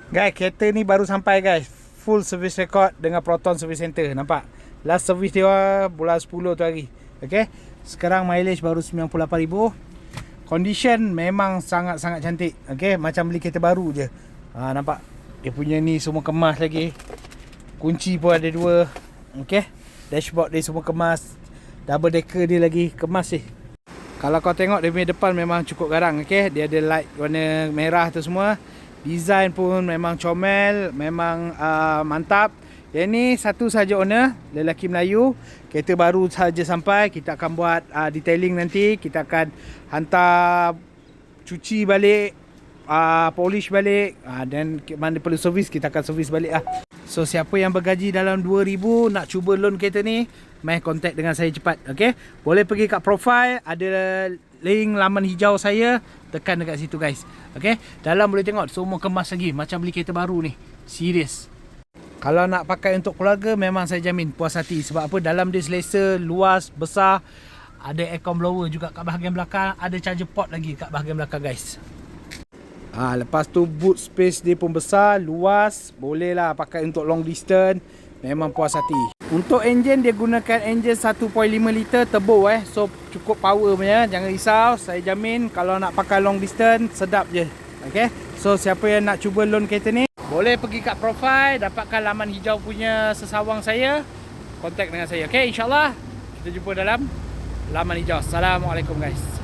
Guys, kereta ni baru sampai guys. Full service record dengan Proton Service Center. Nampak? Last service dia bulan 10 tu hari. Okay. Sekarang mileage baru 98,000. Condition memang sangat-sangat cantik. Okay. Macam beli kereta baru je. Nampak? Dia punya ni semua kemas lagi. Kunci pun ada dua. Okay. Dashboard dia semua kemas. Double decker dia lagi kemas sih. Kalau kau tengok dia punya depan memang cukup garang. Okay. Dia ada light warna merah tu semua. Design pun memang comel, memang mantap. Yang ni satu saja owner, lelaki Melayu. Kereta baru saja sampai. Kita akan buat detailing nanti. Kita akan hantar cuci balik, polish balik, dan mana perlu servis kita akan servis balik lah. So siapa yang bergaji dalam 2000 nak cuba loan kereta ni, mai contact dengan saya cepat. Okay? Boleh pergi kat profile, ada link laman hijau saya, tekan dekat situ guys. Okay? Dalam boleh tengok semua kemas lagi, macam beli kereta baru ni. Serius. Kalau nak pakai untuk keluarga, memang saya jamin puas hati. Sebab apa? Dalam dia selesa, luas, besar. Ada aircon blower juga kat bahagian belakang. Ada charger port lagi kat bahagian belakang guys. Lepas tu boot space dia pun besar, luas. Boleh lah pakai untuk long distance. Memang puas hati. Untuk enjin dia gunakan enjin 1.5 liter turbo So cukup power punya. Jangan risau, saya jamin kalau nak pakai long distance sedap je. Okay. So siapa yang nak cuba loan kereta ni, boleh pergi kat profile, dapatkan laman hijau punya sesawang saya. Contact dengan saya. Okay, InsyaAllah kita jumpa dalam laman hijau. Assalamualaikum guys.